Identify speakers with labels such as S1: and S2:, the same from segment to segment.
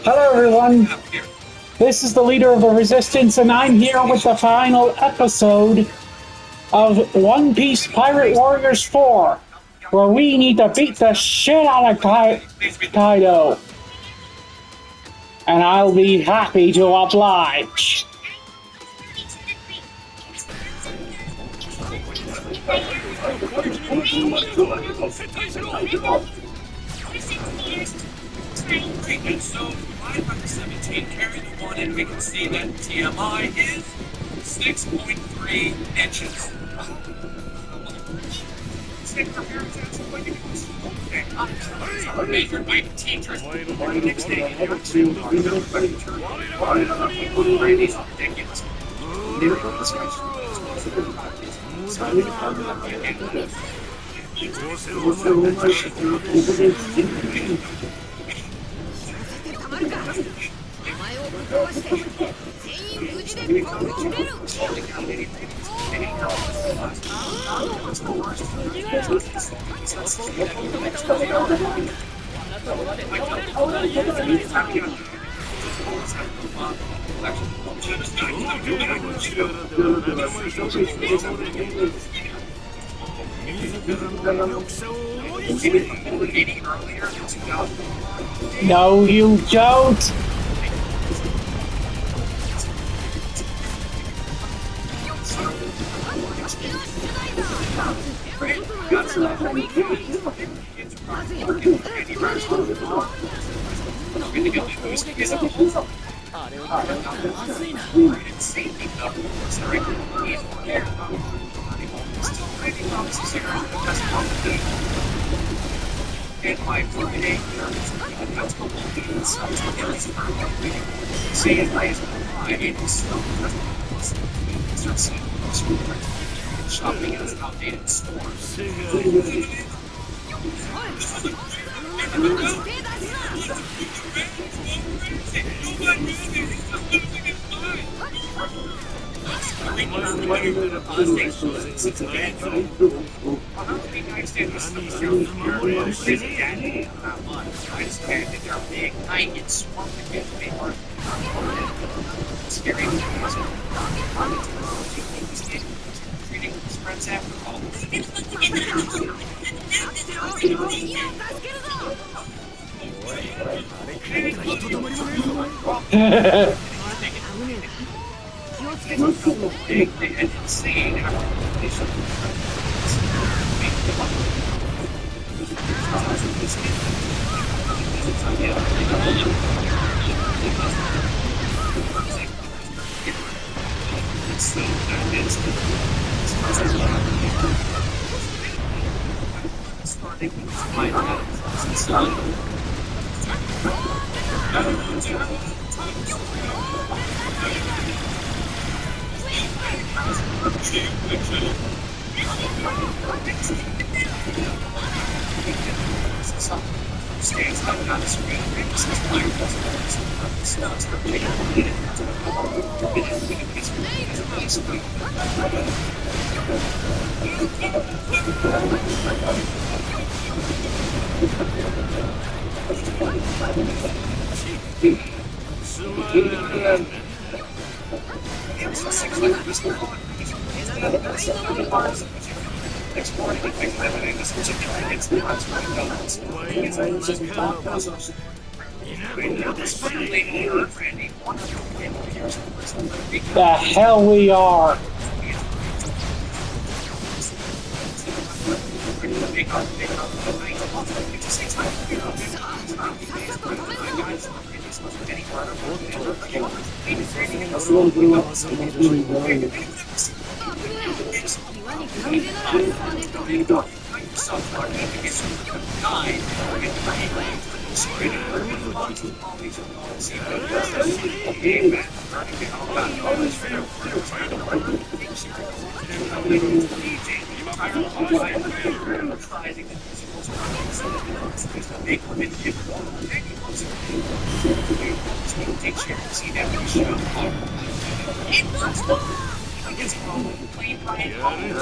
S1: Hello, everyone. This is the leader of the Resistance, and I'm here with the final episode of One Piece Pirate Warriors 4, where we need to beat the shit out of Kaido. And I'll be happy to oblige.
S2: And so 517 carry the one, and we can see that TMI is 6.3 inches. Measured by teachers. The next day, they were two ridiculous.
S1: No, you don't.
S2: And my Friday, say it nice, it is so shopping at outdated stores.
S1: The hell we are.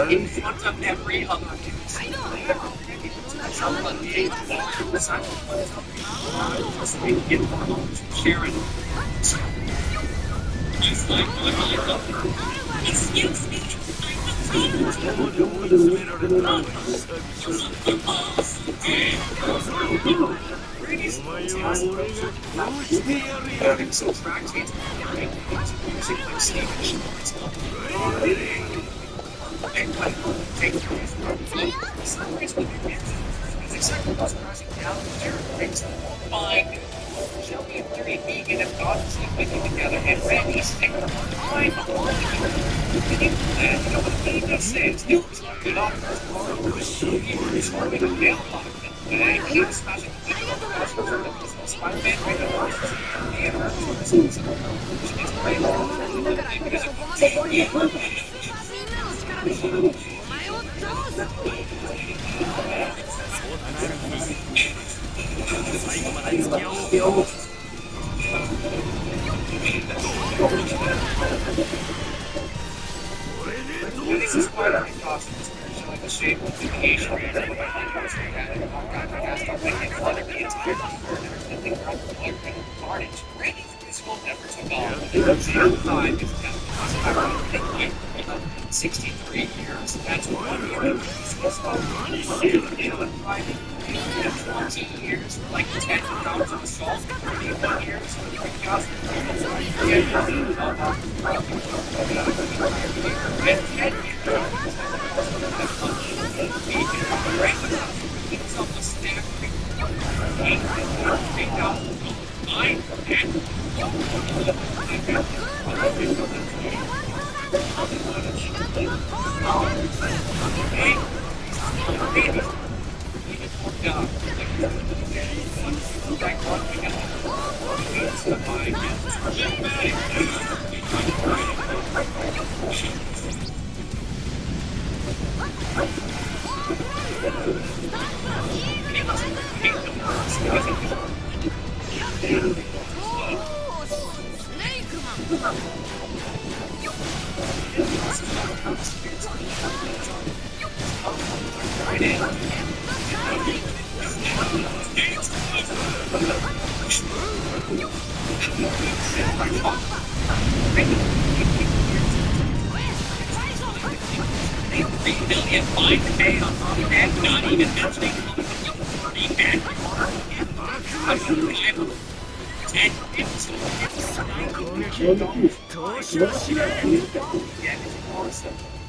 S2: In front of every other news. Someone gave them the sign just to get more homes from Sharon. It's like excuse me, having some tractates music like Stephen and like take for some reason music cycle was crashing down the things fine. Shelby and Larry Vegan have gone to sleep waking together and Randy sticking them on the line along with you know what the baby says? It was like an officer's car. He was forming a mailbox and he was smashing the video of the Russian journalist. Spider-Man right now watches the emergency which is great. This is quite a costume showing the shape of the Asian man and what I think was making fun of the entire everything from the carnage. Randy's musical efforts have gone. The time is down. 63 years. That's 1 year. 20 years, like 10 pounds of salt. 31 years, 3,000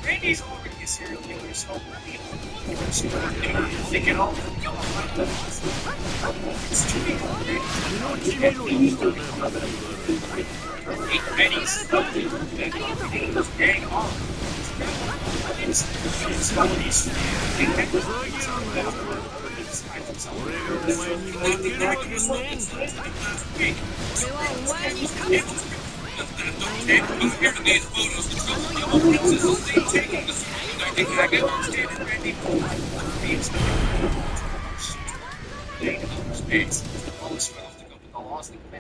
S2: Randy's already a serial killer, so they get all it's too big. Pennies. Dang on.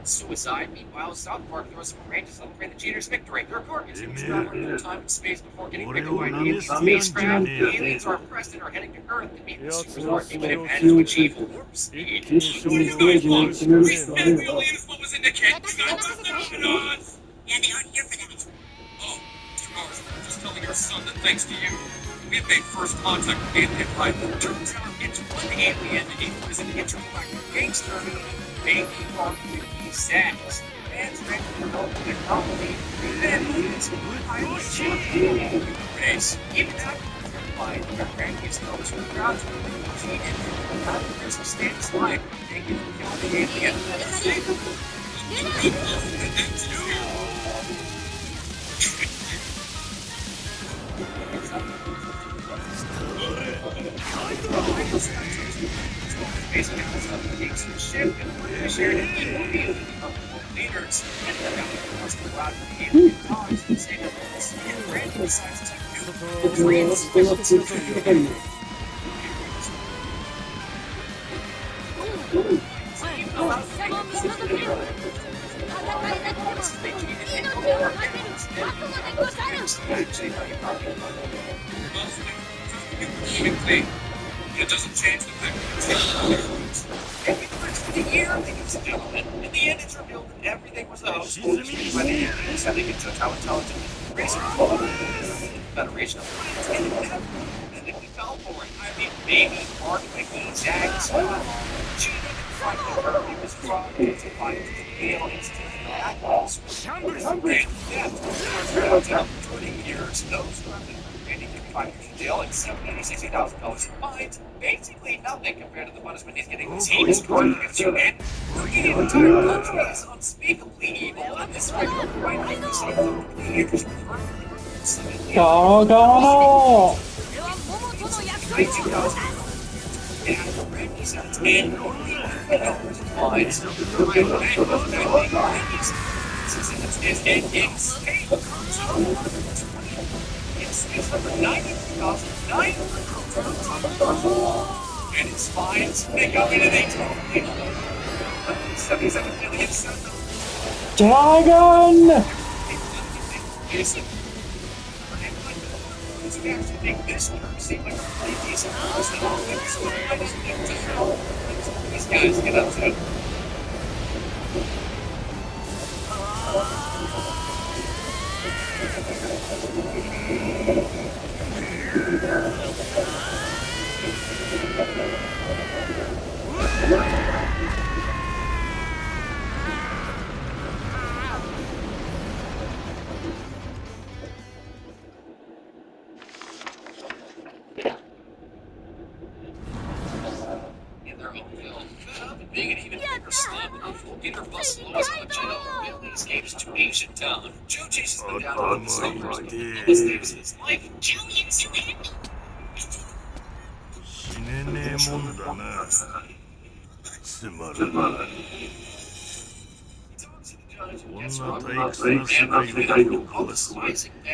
S2: Suicide. Meanwhile, South Park throws some rain to celebrate the cheater's victory. The report is traveling through time and space before getting picked by alien spacecraft. The aliens are oppressed and are heading to Earth to meet the super human and to achieve warp speed. What do you guys want? We said the aliens what was in the kit. You guys listen on us.
S3: Yeah, they aren't here for that.
S2: Oh, Mr. Mars, we were just telling your son that thanks to you, we have made first contact with the alien life. Turns out it's one alien who is an intergalactic gangster. Baby Mark Sacks. Man's ready to promote the colony. Then it's highly cheating. Race. Even after fight, Randy is known to the crowd to be cheated. Not that there's a status life. They can kill the alien and save him. Basically, the takes the ship and shared an equal view of leaders and the was to go out to the alien cause and say that this and Randy decides It doesn't change the fact And we learned through the year, ladies and gentlemen, in the end, it's revealed that everything was a hoax. By the end, it's how they can judge how intelligent racing Federation of Planets and inevitably fell for it. I mean, maybe Mark McGee, Zach, Scott, cheated and tried to hurt me was wrong to find the aliens to the backwards. For 20 years, those who have been remaining in 5 years in jail and $760,000 in fines, basically nothing compared to the punishment he's getting this heinous crime against you, and the entire country is unspeakably evil, and this record right now is 20 years.
S1: Go, go, go!
S2: And its fines, they go into the total 77 million.
S1: Dragon!
S2: We actually make this term seem like a pretty decent person. These guys get up to. Being an even bigger slum than usual, Peter busts Lois out of jail and escapes to Asian Town. Joe chases them down to the suburbs of Lois Davis's life. Joe is so happy.
S3: 死ねねえもんだな。つまらない。こんな退屈な世界を壊す。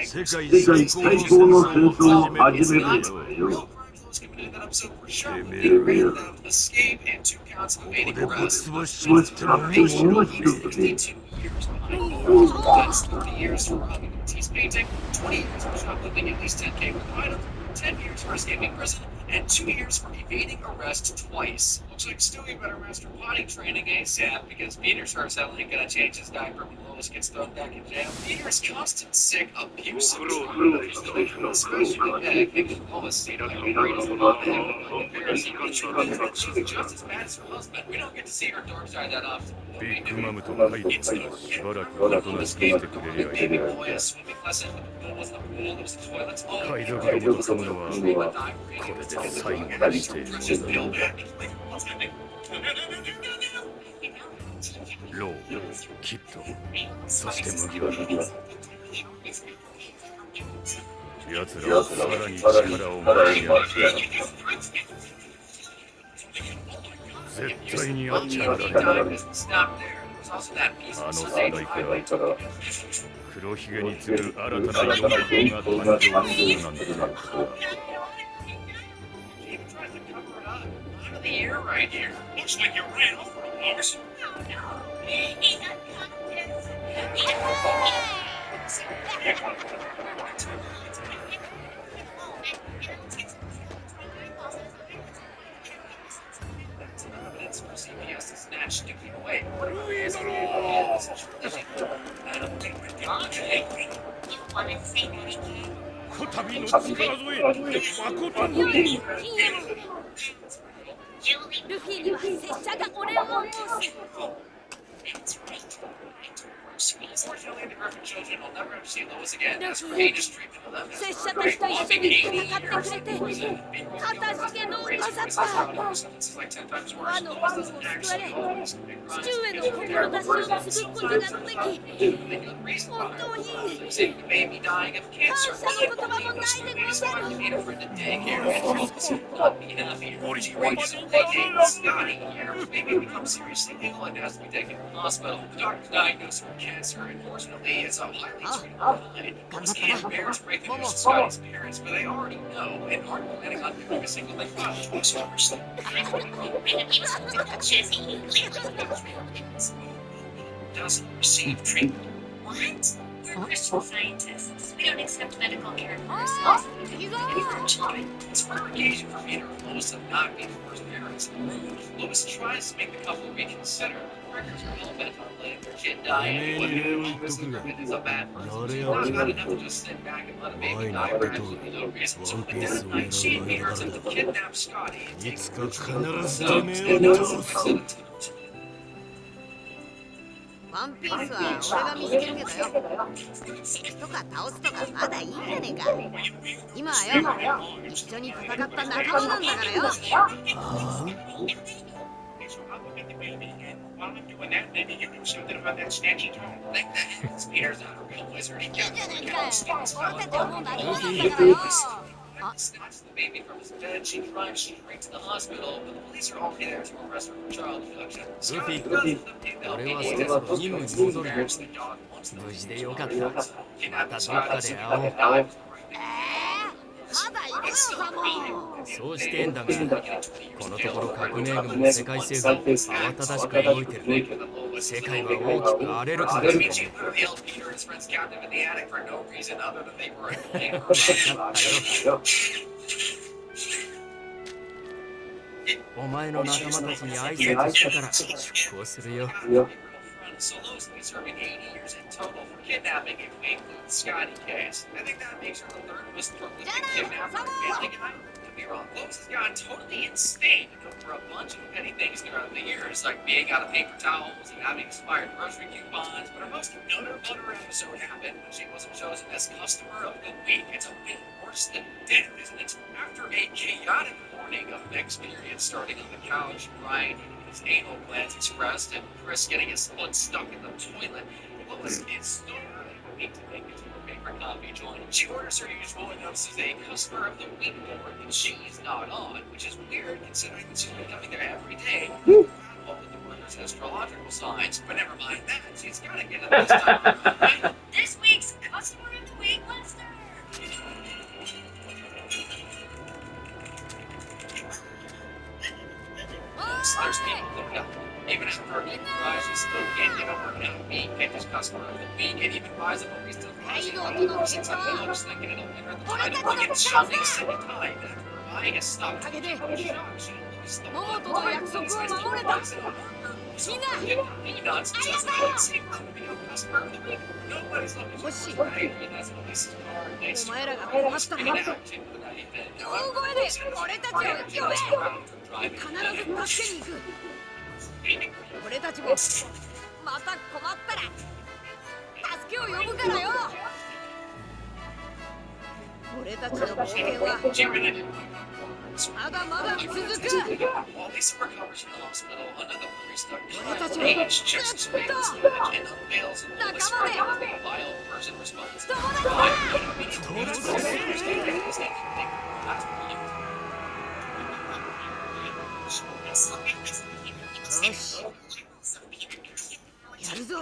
S3: 世界最高の戦争を始めるんだよ。
S2: That episode were sharply rated them escape and 2 counts of evading arrest. 62 years behind. That's 30 years for robbing Matisse painting, 20 years for shoplifting at least 10K worth of items, 10 years for escaping prison, and 2 years for evading arrest twice. Looks like Stewie better master potty training ASAP because Peter's hurts ain't gonna change his diaper when Lois gets thrown back in jail. Peter's constant, sick, abusive especially Meg, making Lois seem like a greatest mom and embarrassing her. She's just as bad as her husband. We don't get to see her dark side that often.
S3: ビッグマムとカイドがしばらくおとなしくしてくれりゃいいね。海賊どもと組むのはこれで最後にしているものだ。ロー、キッド、そして麦わら。奴らはさらに力を増し上げて絶対にやっちゃならない。あの世代から黒ひげに次ぐ新たな4号が誕生するなんてことは。こたびの力添え、誠に。
S4: ルフィには拙者がお礼を申す。
S2: Unfortunately, the Griffin children will never have seen Lois again. That's for
S4: ルフィ、
S2: heinous treatment of them.
S4: 拙者たちと一緒に戦ってくれて、かたじけのうござった。和の王を救われ、父上の志を継ぐことができ、本当に感謝の言葉もないでござる。
S2: Maybe become seriously ill and has to be taken to the hospital. The doctor diagnosed her with cancer, and fortunately, it's a highly treatable line. Lois can't bear to break the news to Scotty's parents, but they already know and aren't planning on doing a single thing about it whatsoever. Doesn't receive treatment. What?
S4: We're
S2: Christian scientists. We don't accept medical care for
S4: あ
S2: ourselves.
S4: あ、行くぞ
S2: Only for our children. It's rare occasion for Peter and Lois to not be the first parents in the room. Lois tries to make the couple reconsider. Records are hell bent on letting their kid die anyway. Obviously, Griffin is a bad person. She's not bad enough to just sit back and let a baby die for absolutely no reason. So at the dead of night, she and Peter attempt to kidnap Scotty and take him to the
S4: ワンピースは俺が見つけるけどよ。敵とか倒すとかまだいいじゃねえか。今はよ、一緒に戦った仲間なんだからよ。
S2: While I'm doing that, maybe you can show them about that snatchy tone. Like that. Peter's not a real wizard. He
S4: いいじゃ
S2: can't
S4: ねえ
S2: really
S4: かよ。
S2: count
S4: 俺たちはもう仲間なんだ
S2: Luffy.
S4: からよ。
S2: Snatches the baby from his bed. She drives straight to the hospital, but the police are already there to arrest her for child abduction. Scotty doesn't think they'll
S5: 俺は
S2: be
S5: そろそろ任務に戻る
S2: embarrassed the dog once the
S5: 無事でよかった
S2: kidnapping
S5: ま
S2: Scotty.
S5: たどっかで会おう
S4: まだいるよ、サモン。
S5: そうしてんだがこのところ革命軍も世界政府も慌ただしく動いてる世界は大きく荒れるかもしれない
S2: She literally held Peter and his friends captive in the attic for no reason other than they were annoying her.
S5: 分かったよお前の仲間たちに挨拶してから出航するよ
S2: So Lois will be serving 80 years in total for kidnapping if we include the Scotty case. I think that makes her the third most prolific kidnapper in Gimli. I could be wrong. Lois has gotten totally insane over a bunch of petty things throughout the years, like being out of paper towels and having expired grocery coupons. But our most butter episode happened when she wasn't chosen as customer of the week. It's a bit worse than death, isn't it? After a chaotic morning of experience starting on the couch, Ryan getting his anal glands expressed, and Chris getting his foot stuck in the toilet, Lois is so early for me to make it to her favorite coffee joint. She orders her usual and notices a customer of the week board, and she's not on, which is weird considering that she's been coming there every day. All of the workers' astrological signs, but never mind that. She's gotta get it this time, right? This week's customer of the week, Lester. There's people looking up. Even after her big rise, she still can't get over now being Kenya's customer of the week, and even buys a movie still causing her since I'm just thinking it'll win her the title again, shocking a second time after buying a stock. She loses the
S4: モモとの約束を守れた。みんな、
S2: peanuts just can't see her being a customer of the week. Nobody's looking for
S4: Hoshi.
S2: her, right? And that's when Lisa's car next to
S4: お前らが
S2: her
S4: 困ったら
S2: and out into the night. And
S4: 大声で俺たちを呼べ。必ず助けに行く。俺たちもまた困ったら助けを呼ぶからよ。俺たちの冒険はまだまだ続く。
S2: While Lisa recovers in the hospital, another priest Paige checks his face and unveils a vile person response.
S4: 友達だ。 よし、やるぞ。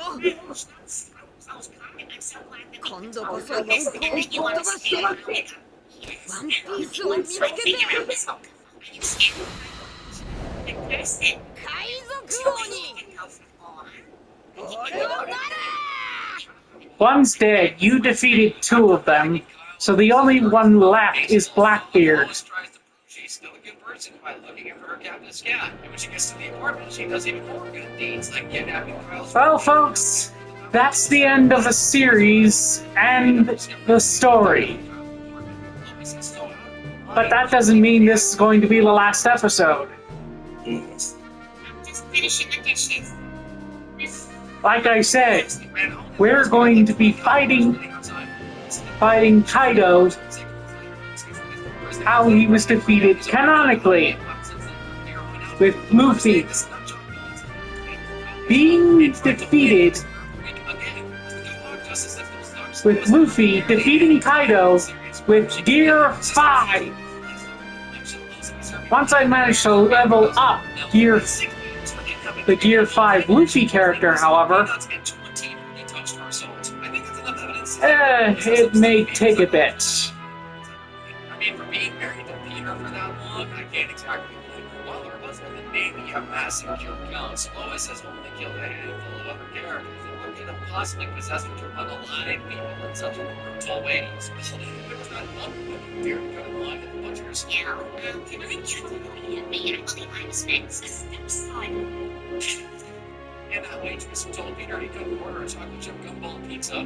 S4: 今度こそ四皇を吹っ飛ばしてワンピースを見つけて海賊王に俺はなる。
S1: One's dead. You defeated two of them. So the only one left is Blackbeard.
S2: Lois tries to prove she's still a good person by looking after her captain's cat. And when she gets to the apartment, she does even more good deeds like kidnapping Kyle's.
S1: Well, folks, that's the end of the series and the story. But that doesn't mean this is going to be the last episode. Like I said, we're going to be fighting Kaido, how he was defeated canonically, with Luffy being defeated, with Luffy defeating Kaido with Gear 5. Once I managed to level up the Gear 5 Luffy character, however, it may take a bit.
S2: I mean, for being married to Peter for that long, I can't exactly blame her. While her husband and Navy have massive kill counts, Lois has only killed a handful of other characters that were could have possibly possessed her to unalive people in such brutal ways. But not one would dare to go to lie to the butchers.
S6: Yeah, can I truly be actually I'm Sphinx?
S2: And that waitress told Peter he couldn't order a chocolate chip gumball pizza.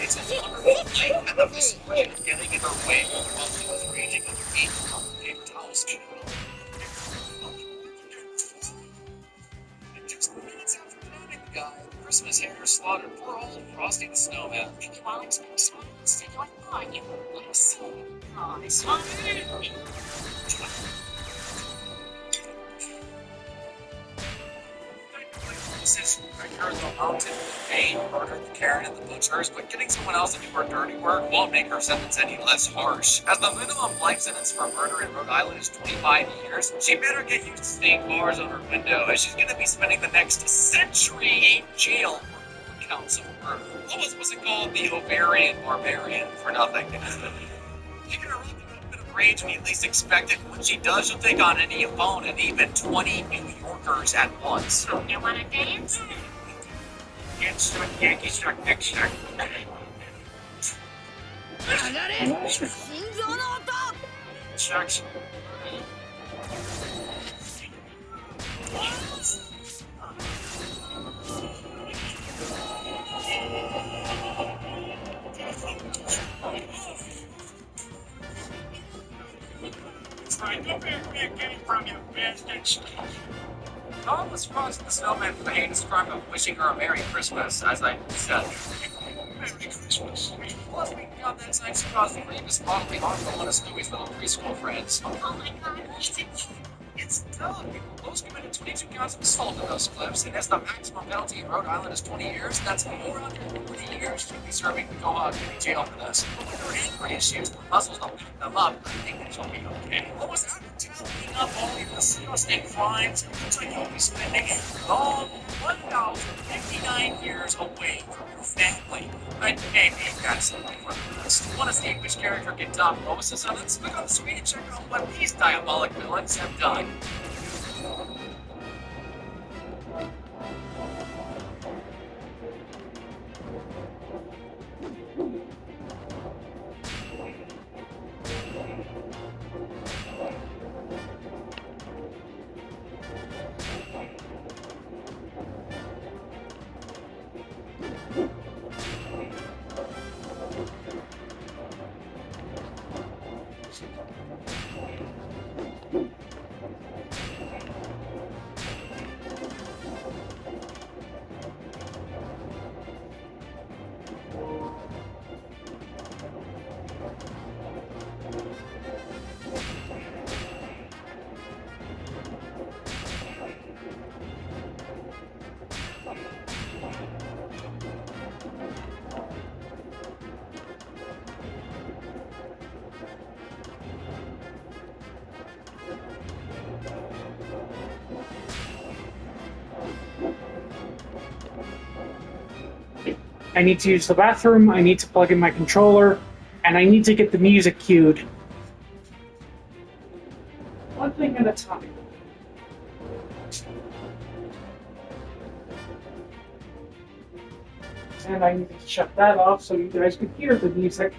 S2: It's a wonderful night, and the misfortune of getting in her way while she was raging in the heat on the paper towels. And just minutes after drowning the guy, Christmas hater slaughtered poor old Frosty the Snowman.
S6: While I'm smiling, instead of on you, I'm seeing. Oh, this one.
S2: The mountain pain murdered the Karen and the butchers, but getting someone else to do her dirty work won't make her sentence any less harsh. As the minimum life sentence for murder in Rhode Island is 25 years, she better get used to seeing bars on her window, as she's gonna be spending the next century in jail for 4 counts of murder. What was it called? The Ovarian Barbarian for nothing. Taking her up in a bit of rage when you least expect it. When she does, she'll take on any opponent, even 20 New Yorkers at once.
S6: Oh, you wanna dance?
S2: It's a Yankee Shark Next Shark.
S4: 流れ心臓の音
S2: Sharks. Right, go back there, get it from you, bastards. Dawn was Frosty the Snowman for the heinous crime of wishing her a Merry Christmas, as I said. Merry Christmas. Plus, we got that night she caused the grievous bodily harm to one of Stewie's little preschool friends.
S6: Oh my god,
S2: It's dumb. Most committed 22 counts of assault in those clips, and as the maximum penalty in Rhode Island is 20 years, that's 440 years she'll be serving to go out to jail for this. But with her angry issues, the muscles don't back them up. I think that she'll be okay. Almost after tallying up all your casino state crimes, it looks like you'll be spending a long 1,059 years away from your family. But maybe that's something for the list. Want to see which character can top most of the sentence? Click on the screen and check out what these diabolic villains have done. I need to use the bathroom, I need to plug in my controller, and I need to get the music cued. One thing at a time. And I need to shut that off so you guys could hear the music.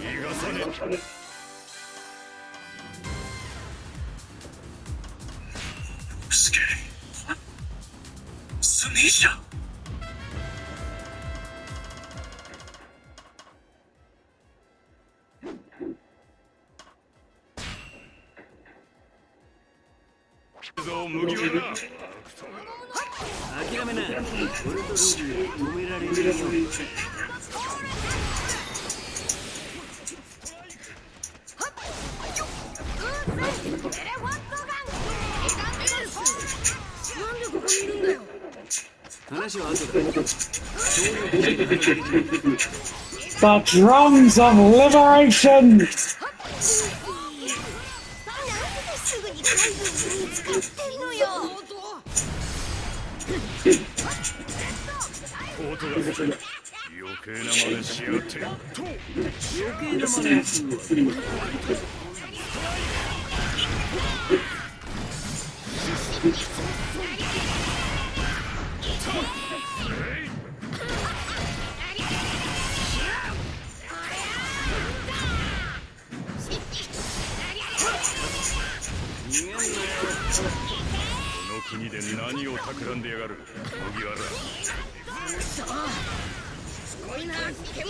S3: 逃がさね
S2: すげえ。すねえじゃん。
S3: ぞ麦わら
S5: 諦めな。俺とルビーを止められるよ。話は後だ。
S1: The drums of liberation!
S4: すぐに海軍に使ってんのよ。
S3: コートが余計な真似しやがって
S5: 余計な真似をするわ。
S3: この国で何を企んでやがる麦わら
S4: すごいな、煙。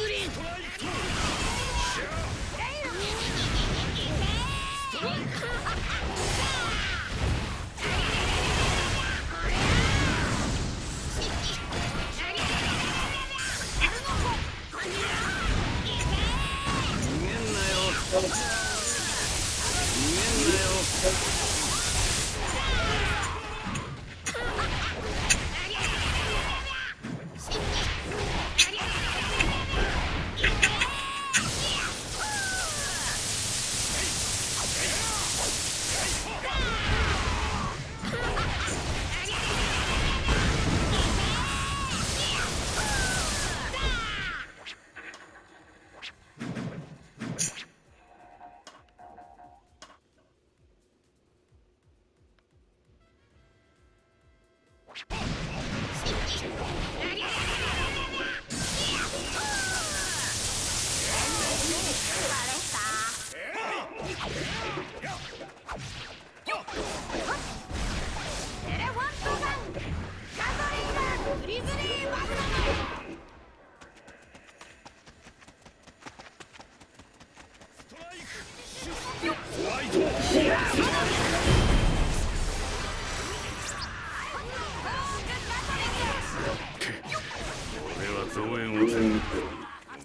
S3: 増援をする。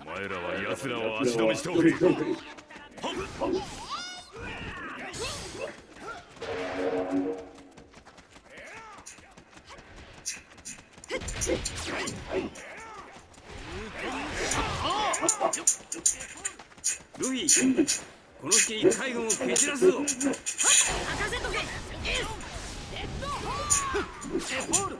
S3: お前らは奴らを足止めしておけ。
S5: ルフィ、この隙に海軍を蹴散らすぞ。任せとけ。レッドホール。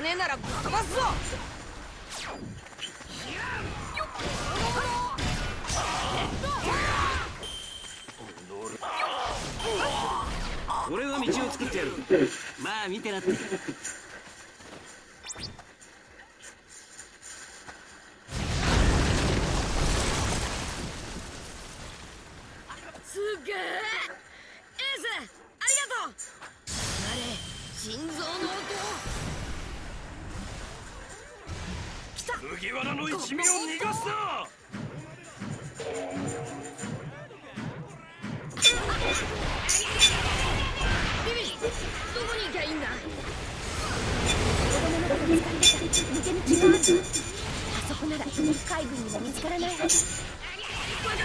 S4: かねえならぶっ飛ばすぞ。
S5: 俺は道を作ってやる。まあ見てなって。
S4: すげえ。エースありがとう。あれ心臓の音。来た。
S3: 麦わらの一味を逃がすな。
S4: ビビどこに行きゃいいんだ。抜け道がある。あそこなら海軍にも見つからないはず。分かった。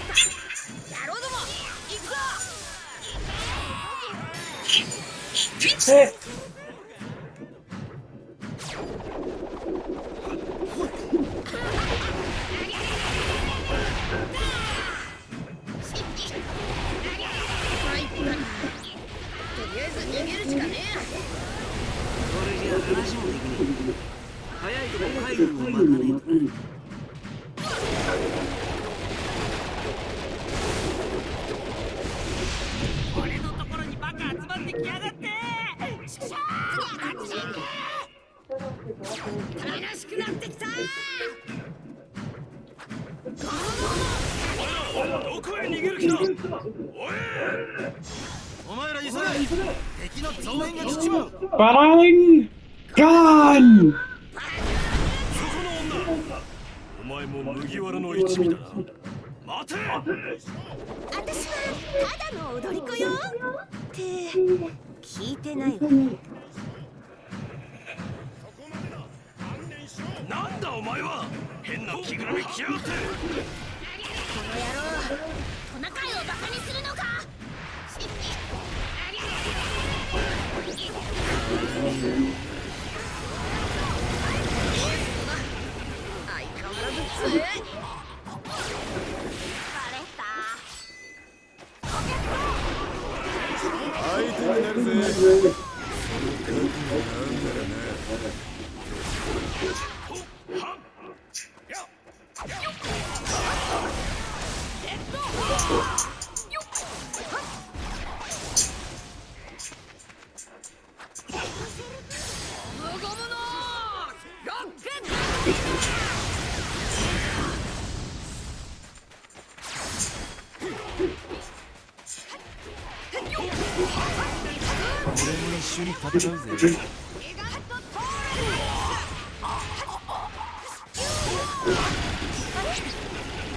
S4: 野郎ども行くぞ。
S1: え、
S4: とりあえず逃げるしかねえや。
S5: これじゃ話もできねえ。早いとこ海軍を待たねえとな。俺のところにバカ集まってきやがって。ちくしょう。楽しくなってきた。
S3: どこへ逃げる気だ。おい、
S5: お前ら急げ。敵の増援が来ちまう。
S1: バランガン。
S3: そこの女、お前も麦わらの一味だな。待て。
S4: 私はただの踊り子よって聞いてないわね。
S3: なんだお前は。変な着ぐるみ着やがって。
S4: この野郎トナカイをバカにするのか。相変わらず強い。
S3: 相手になるぜ。俺も一緒に戦うぜ。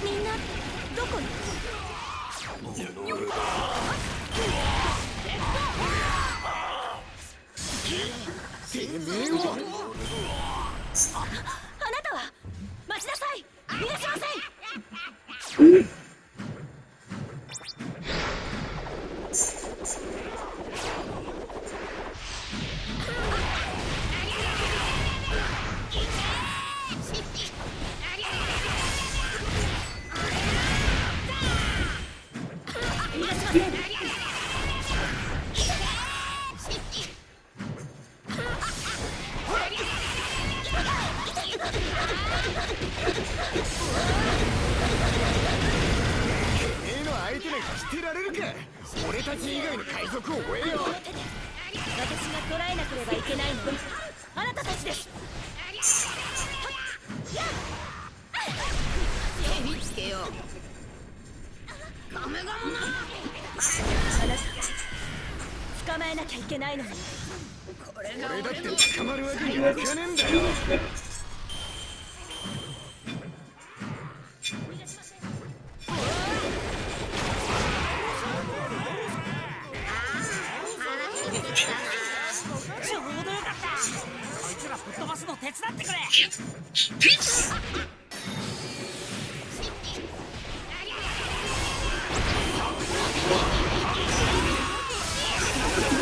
S4: みんなどこに。あなたは待ちなさい。逃がしません。
S3: 相手なんかしてられるか。俺たち以外の海賊を追えよ。
S4: 私が捕らえなければいけないのはあなたたちです。手につけよう。ガムガムな。あなた捕まえなきゃいけないのに。これが
S3: 俺だって捕まるわけにはいかねえんだよ。
S5: ちょうどよかった。こいつらぶっ飛ばすの手伝ってくれ。あ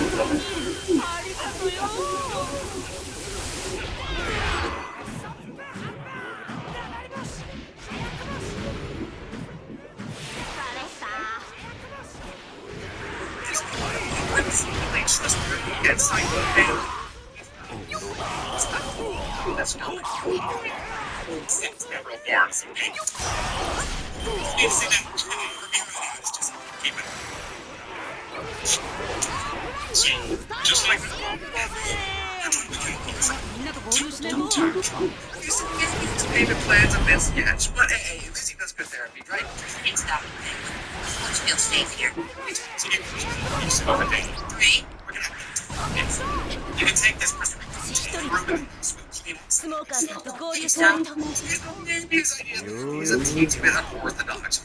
S5: りがとよ。
S2: Let's reach this inside the veil. That's not it's never warm. You see that? Just keep it. So, just like his favorite plans of this sketch, but hey, at least he does good therapy, right?
S6: It's not. Let's feel safe here.
S2: So over day 3, we're gonna you can take this person.
S4: スモーカーさんと合流しないと。
S2: He's a teensy bit unorthodox.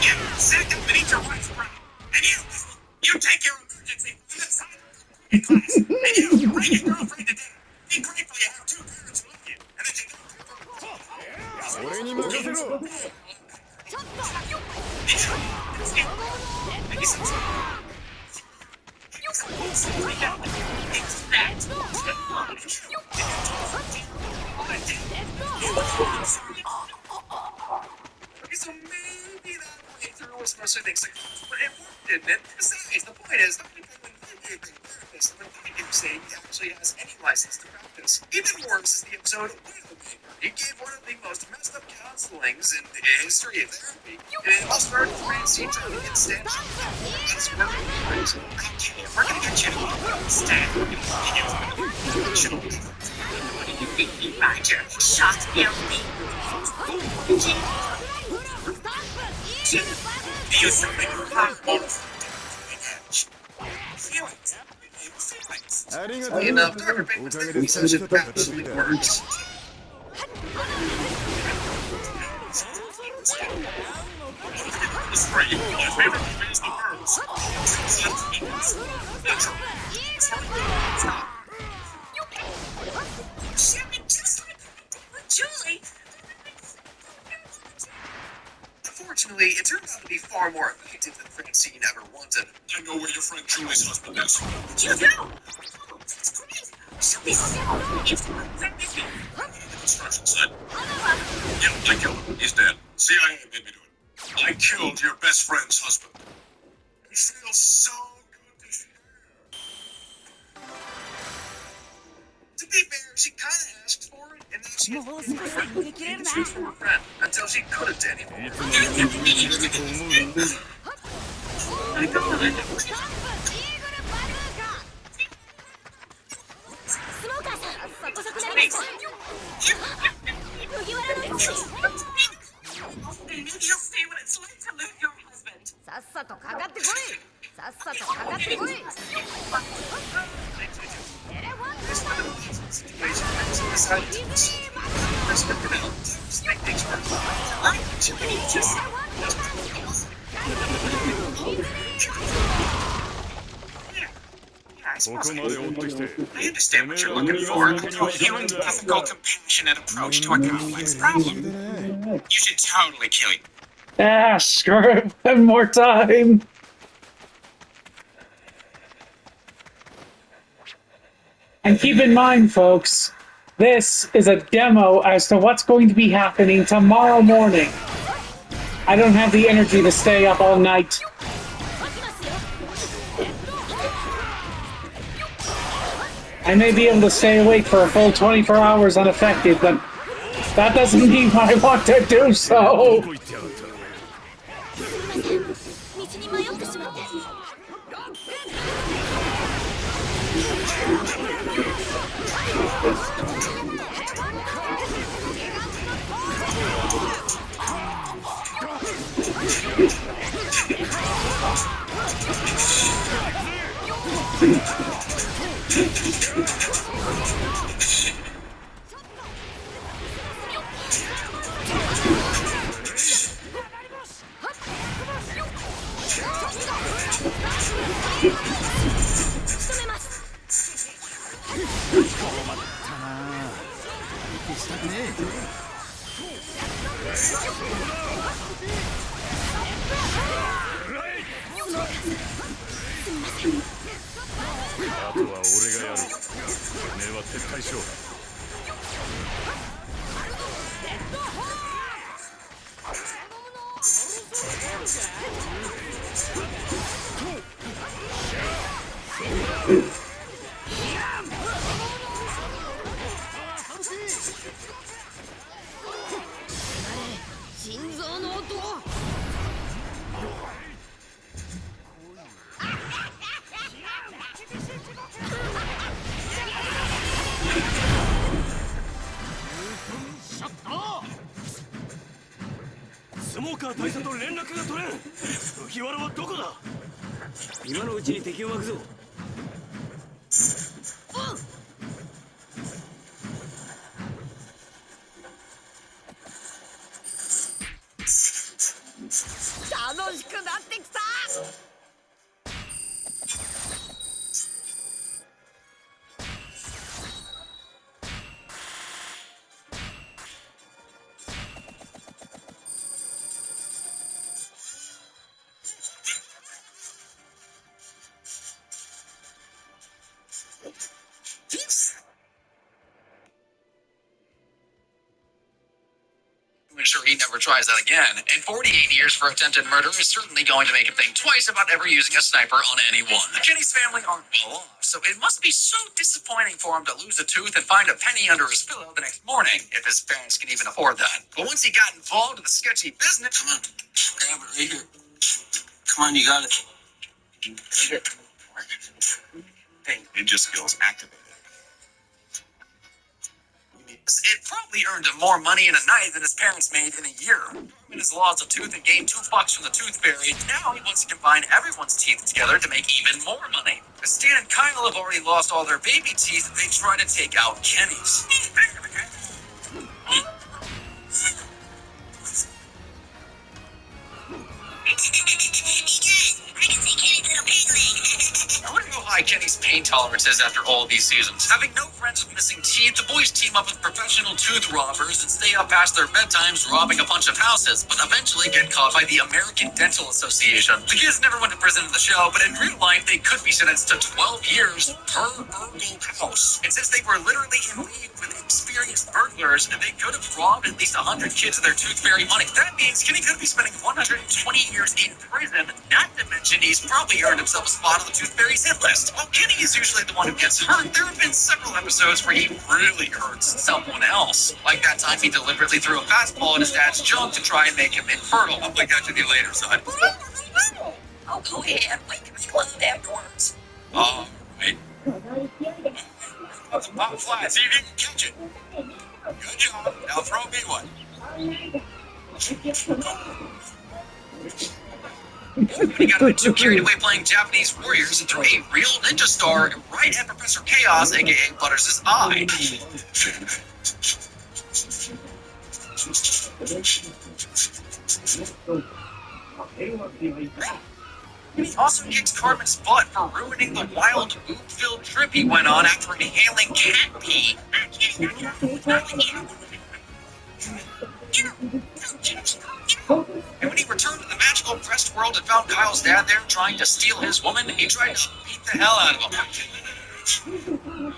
S2: Yeah, second, we need to run around. And you take your emergency inside class. And you bring your girlfriend to dinner. Be grateful you have 2 parents who love you. And then you go.
S3: 俺に任せろ。
S2: So maybe that playthrough was mostly things like, but it worked, didn't it? Besides, the point is, not everyone can be a great therapist, and when you say he actually has any license to practice. Even worse is the episode Widowmaker. He gave one of the most messed up counselings in the history of therapy. And it also started with Francine trying to get stand up. That's one of the things. We're gonna get you to stand up.
S6: What do you think, you Roger? Shot filthy.
S2: Feel something feelings.
S3: ありがとう。
S2: Enough, Dr. Bateman's therapy session actually works. This right, your favorite movie is the birds. Natural. Stop.
S6: Sounded just like Julie.
S2: Unfortunately, it turned out to be far more effective than Francine ever wanted. I know where your friend Julie's husband is.
S6: You know. That's great. She'll be so it's right with me.
S2: The construction site. Yeah, I killed him. He's dead. CIA made me do it. I killed your best friend's husband. It feels so good to share. To be fair, she kind of asked for it, and then she had to choose from her friend until she couldn't anymore. I don't know.
S4: スモーカーさん、遅くなりました。麦わらの一味。
S6: Maybe you'll see what it's like to lose your husband.
S4: さっさとかかってこい。さっさとかかってこい。テレフォン。
S2: Situation has decided to respect it out. Make things work. I
S3: ここまで追ってきて。
S2: understand what you're looking for. A human, ethical, compassionate approach to a complex problem. You should totally kill you.
S1: Ah, screw it one more time. And keep in mind, folks, this is a demo as to what's going to be happening tomorrow morning. I don't have the energy to stay up all night. I may be able to stay awake for a full 24 hours unaffected, but that doesn't mean I want to do so.
S3: どこ行ってやがった。
S4: 道に迷ってしまって。
S3: あとは俺がやる。てめえは撤退しろ。 さ
S4: 心臓の音
S5: スモーカー大佐と連絡が取れん。麦わらはどこだ。今のうちに敵を巻くぞ。
S4: 楽しくなってきた。
S2: Ensure he never tries that again. And 48 years for attempted murder is certainly going to make him think twice about ever using a sniper on anyone. Kenny's family aren't well off, so it must be so disappointing for him to lose a tooth and find a penny under his pillow the next morning, if his parents can even afford that. But once he got involved in the sketchy business... Come on, grab it right here. Come on, you got it. Right here. Hey, ninja skills activated. It probably earned him more money in a night than his parents made in a year. When his lost a tooth and gained $2 from the tooth fairy, now he wants to combine everyone's teeth together to make even more money. As Stan and Kyle have already lost all their baby teeth, they try to take out Kenny's. I wonder how high Kenny's pain tolerance is after all these seasons. Having no friends with missing teeth, the boys team up with professional tooth robbers and stay up past their bedtimes robbing a bunch of houses, but eventually get caught by the American Dental Association. The kids never went to prison in the show, but in real life, they could be sentenced to 12 years per burgled house. And since they were literally in league with experienced burglars, they could have robbed at least 100 kids of their tooth fairy money. That means Kenny could be spending 120 years in prison, not to mention he's probably earned himself a spot on the tooth fairy's hit list. While Kenny is usually the one who gets hurt, there have been several episodes where he really hurts someone else. Like that time he deliberately threw a fastball at his dad's junk to try and make him infertile. I'll play that with you later, son.
S6: Oh, go ahead. We can make love afterwards.
S2: Oh, wait. That's a pop fly. See if you can catch it. Good job. Now throw me one. He got a bit too carried away playing Japanese warriors and threw a real ninja star right at Professor Chaos, aka Butters' eye. He also kicks Carmen's butt for ruining the wild, boob-filled trip he went on after inhaling cat pee. And when he returned to the magical pressed world and found Kyle's dad there trying to steal his woman, he tried to beat the hell out of him.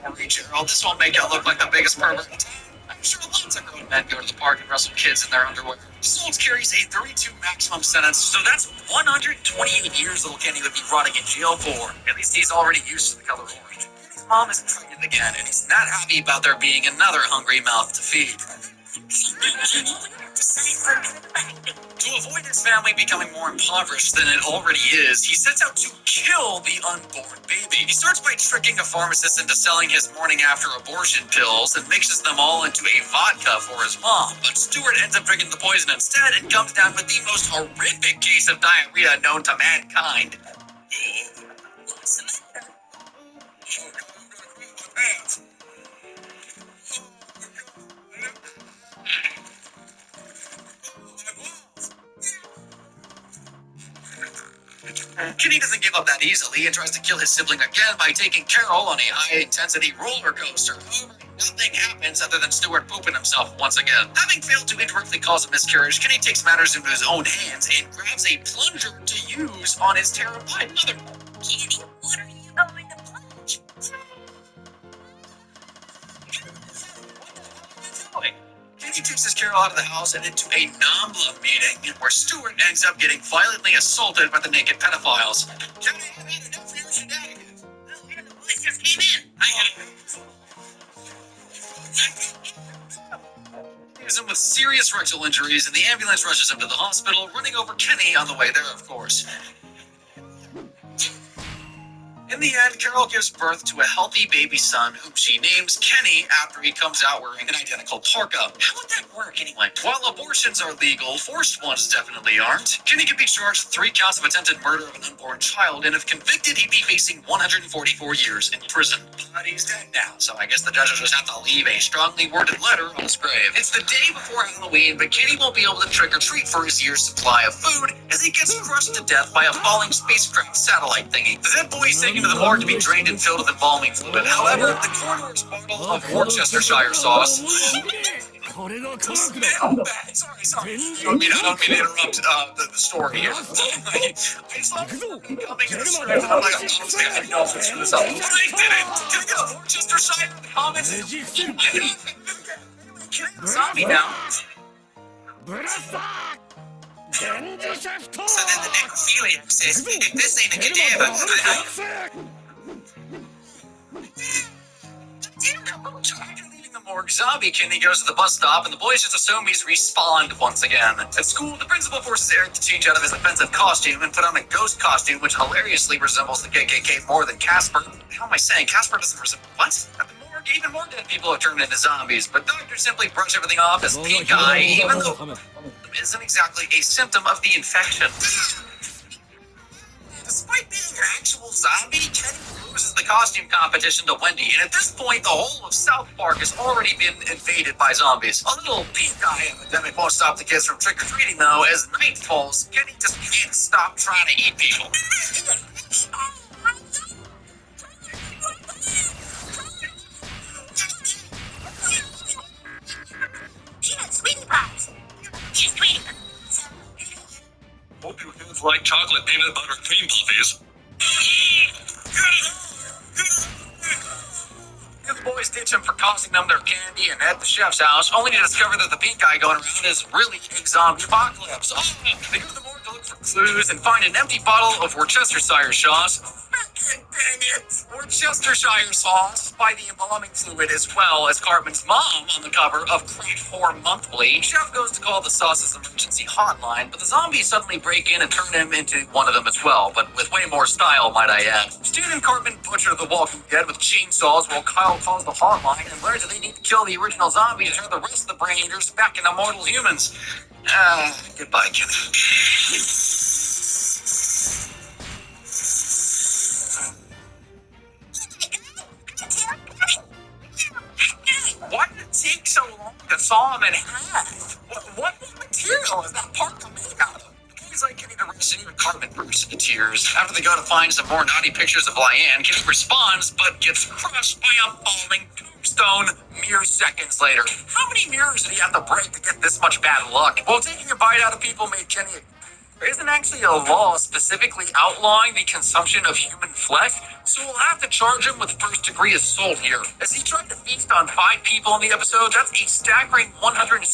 S2: Don't worry, Gerald, this won't make you look like the biggest pervert in town. I'm sure lots of grown men go to the park and wrestle kids in their underwear. Stoltz carries a 32 maximum sentence, so that's 128 years little Kenny would be rotting in jail for. At least he's already used to the color orange. His mom is pregnant again, and he's not happy about there being another hungry mouth to feed. To avoid his family becoming more impoverished than it already is, he sets out to kill the unborn baby. He starts by tricking a pharmacist into selling his morning after abortion pills and mixes them all into a vodka for his mom. But Stewart ends up drinking the poison instead and comes down with the most horrific case of diarrhea known to mankind.
S6: What's the matter?
S2: Kenny doesn't give up that easily and tries to kill his sibling again by taking Carol on a high-intensity roller coaster. However, nothing happens other than Stewart pooping himself once again. Having failed to indirectly cause a miscarriage, Kenny takes matters into his own hands and grabs a plunger to use on his terrified mother.
S6: Kenny, what are you going to plunge?
S2: Kenny chases Carol out of the house and into a NAMBLA meeting where Stuart ends up getting violently assaulted by the naked pedophiles. Kenny, I've had enough of your shenanigans. The police just came in. Leaves him with serious rectal injuries, and the ambulance rushes him to the hospital, running over Kenny on the way there, of course. In the end, Carol gives birth to a healthy baby son whom she names Kenny after he comes out wearing an identical parka. How would that work anyway? While abortions are legal, forced ones definitely aren't. Kenny could be charged with 3 counts of attempted murder of an unborn child, and if convicted, he'd be facing 144 years in prison. But he's dead now, so I guess the judge will just have to leave a strongly worded letter on his grave. It's the day before Halloween, but Kenny won't be able to trick or treat for his year's supply of food as he gets crushed to death by a falling spacecraft satellite thingy. The dead boy is taken to the morgue to be drained and filled with embalming fluid. However, the coroner's bottle of Worcestershire sauce. Sorry. I don't mean to interrupt the story here. I saw it coming in the script, and I'm like, honestly, I know if it's this up. But I didn't. Can I get a Worcestershire in the comments? Can I get a zombie now? So then the necrophiliac says, if this ain't a cadaver, after leaving the morgue, zombie Kenny goes to the bus stop, and the boys just assume he's respawned once again. At school, the principal forces Eric to change out of his offensive costume and put on a ghost costume, which hilariously resembles the KKK more than Casper. How am I saying? Casper doesn't resemble what? At the morgue, even more dead people are turned into zombies, but doctors simply brush everything off as pink eye, even though isn't exactly a symptom of the infection. Despite being an actual zombie, Kenny loses the costume competition to Wendy, and at this point, the whole of South Park has already been invaded by zombies. A little pink eye epidemic won't stop the kids from trick-or-treating, though. As night falls, Kenny just can't stop trying to eat people. Hope you kids like chocolate peanut butter cream puffies. The boys ditch him for costing them their candy and at the chef's house, only to discover that the pink guy going around is really a zombie apocalypse. Oh, they go to the morgue to look for clues and find an empty bottle of Worcestershire sauce. Dang it! Worcestershire sauce by the embalming fluid, as well as Cartman's mom on the cover of Crack Whore Monthly. Chef goes to call the sauce's emergency hotline, but the zombies suddenly break in and turn him into one of them as well, but with way more style, might I add. Stu and Cartman butcher the Walking Dead with chainsaws while Kyle calls the hotline and learns that they need to kill the original zombie to turn the rest of the brain eaters back into mortal humans. Goodbye, Kenny. Why did it take so long to saw him in half? What material is that part made out of? He's like Kenny to rush, and even Cartman bursts into tears. After they go to find some more naughty pictures of Liane, Kenny responds, but gets crushed by a falling tombstone mere seconds later. How many mirrors did he have to break to get this much bad luck? Well, taking a bite out of people made Kenny there isn't actually a law specifically outlawing the consumption of human flesh, so we'll have to charge him with first-degree assault here. As he tried to feast on 5 people in the episode, that's a staggering 160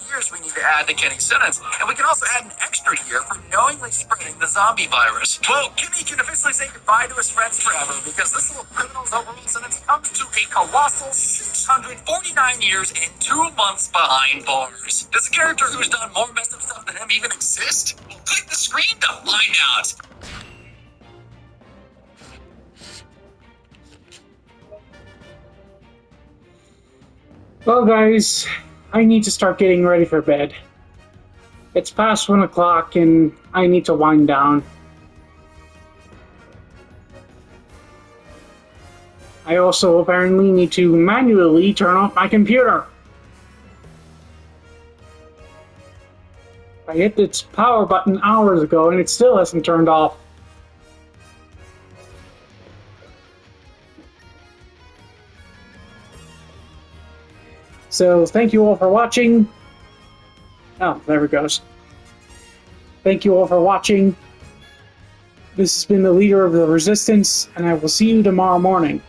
S2: years we need to add to Kenny's sentence, and we can also add an extra year for knowingly spreading the zombie virus. Well, Kenny can officially say goodbye to his friends forever, because this little criminal's overall sentence comes to a colossal 649 years and 2 months behind bars. Does a character who's done more messed up stuff than him even exist? Well, click the screen to find out.
S1: Well, guys, I need to start getting ready for bed. It's past 1 o'clock and I need to wind down. I also apparently need to manually turn off my computer. I hit its power button hours ago and it still hasn't turned off. So, thank you all for watching. Oh, there it goes. Thank you all for watching. This has been the Leader of the Resistance, and I will see you tomorrow morning.